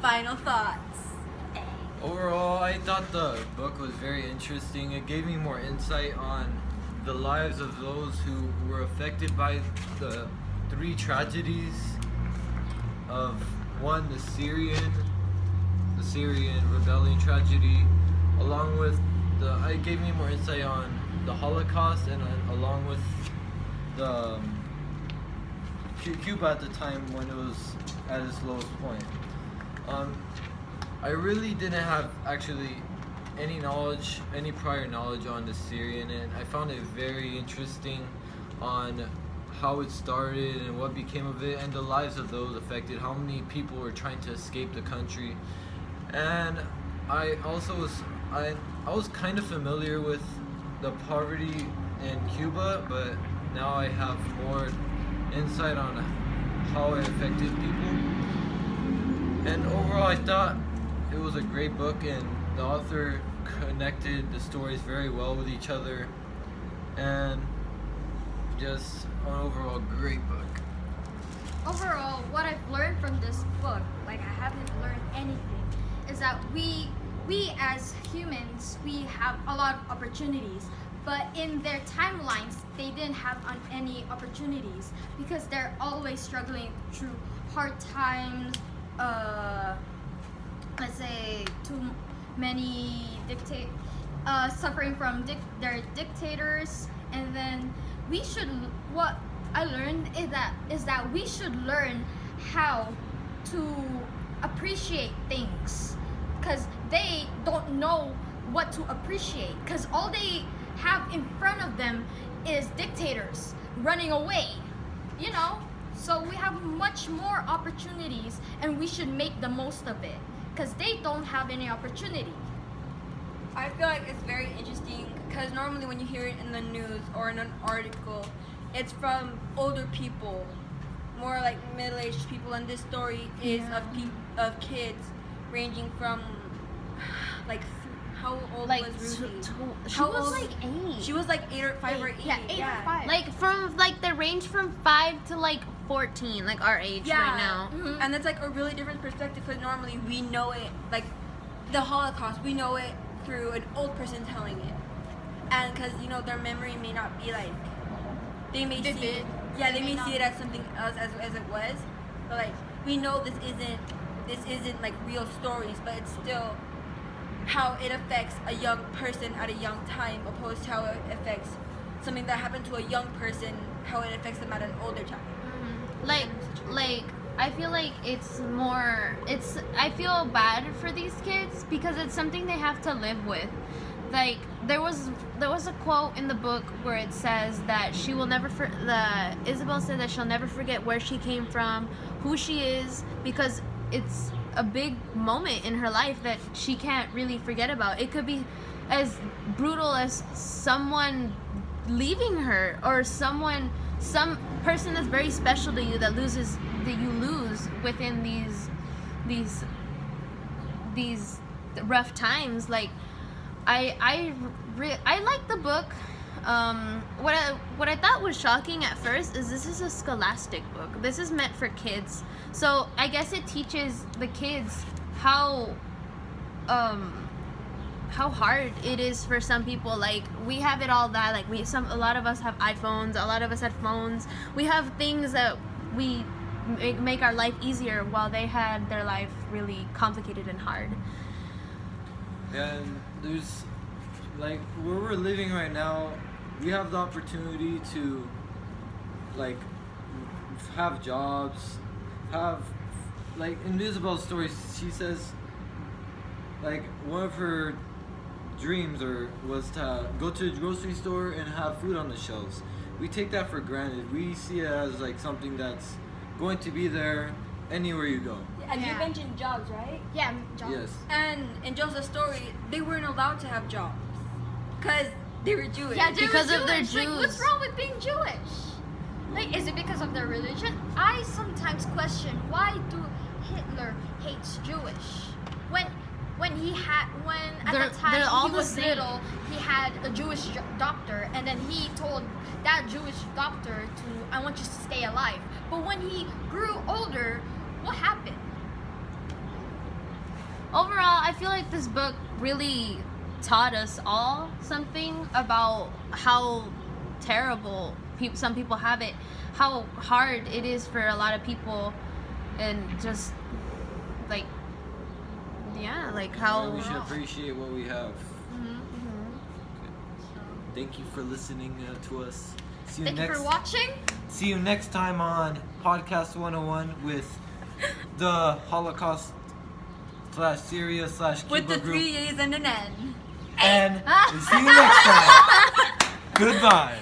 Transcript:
final thoughts. Overall, I thought the book was very interesting. It gave me more insight on the lives of those who were affected by the three tragedies of one, the Syrian rebellion tragedy, along with it gave me more insight on the Holocaust and along with the Cuba at the time when it was at its lowest point. I really didn't have actually any prior knowledge on the Syrian, and I found it very interesting on how it started and what became of it and the lives of those affected, how many people were trying to escape the country. And I also was kind of familiar with the poverty in Cuba, but now I have more insight on how it affected people. And overall, I thought it was a great book, and the author connected the stories very well with each other, and just an overall great book. Overall, what I've learned from this book, like I haven't learned anything, is that we as humans, we have a lot of opportunities, but in their timelines, they didn't have any opportunities because they're always struggling through hard times, let's say too many suffering from their dictators. And then what I learned is that we should learn how to appreciate things, because they don't know what to appreciate, because all they have in front of them is dictators running away, so we have much more opportunities and we should make the most of it, because they don't have any opportunity. I feel like it's very interesting because normally when you hear it in the news or in an article, it's from older people, more like middle-aged people, and this story is of kids ranging from like how old like was Ruby? She was like 8. She was like 5 or 8. Yeah, 8 or 5. Like from they range from 5 to like 14, like our age right now. Mm-hmm. And that's like a really different perspective because normally we know it, like the Holocaust, we know it through an old person telling it, and because their memory may not be like they may see it as something else as it was, but like we know this isn't like real stories, but it's still how it affects a young person at a young time opposed to how it affects something that happened to a young person, how it affects them at an older time. Like I feel like I feel bad for these kids because it's something they have to live with. Like there was a quote in the book where it says that she will never Isabel said that she'll never forget where she came from, who she is, because it's a big moment in her life that she can't really forget about. It could be as brutal as someone leaving her, or some person that's very special to you that you lose within these rough times. Like I like the book. What I thought was shocking at first is this is a scholastic book. This is meant for kids. So I guess it teaches the kids how hard it is for some people. Like we have it all that a lot of us have iPhones, a lot of us had phones. We have things that we make our life easier while they had their life really complicated and hard. And there's like where we're living right now, we have the opportunity to like have jobs, have like in Isabel's story, she says like one of her dreams was to go to the grocery store and have food on the shelves. We take that for granted. We see it as like something that's going to be there anywhere you go. And you mentioned jobs, right? Yeah, jobs. Yes. And in Joseph's story, they weren't allowed to have jobs because they were Jewish. Yeah, because of their Like, Jews. what's wrong with being Jewish? Like, is it because of their religion? I sometimes question why do Hitler hates Jewish when at the time all he the was same. little, he had a Jewish doctor, and then he told that Jewish doctor I want you to stay alive. But when he grew older, what happened? overall, I feel like this book really taught us all something about how terrible some people have it, how hard it is for a lot of people, and just like, yeah, like how we should appreciate what we have. Thank you for listening to us. Thank you for watching. See you next time on Podcast 101 with the Holocaust / Syria / Cuba With the group. 3 A's and an N. And see you next time. Goodbye.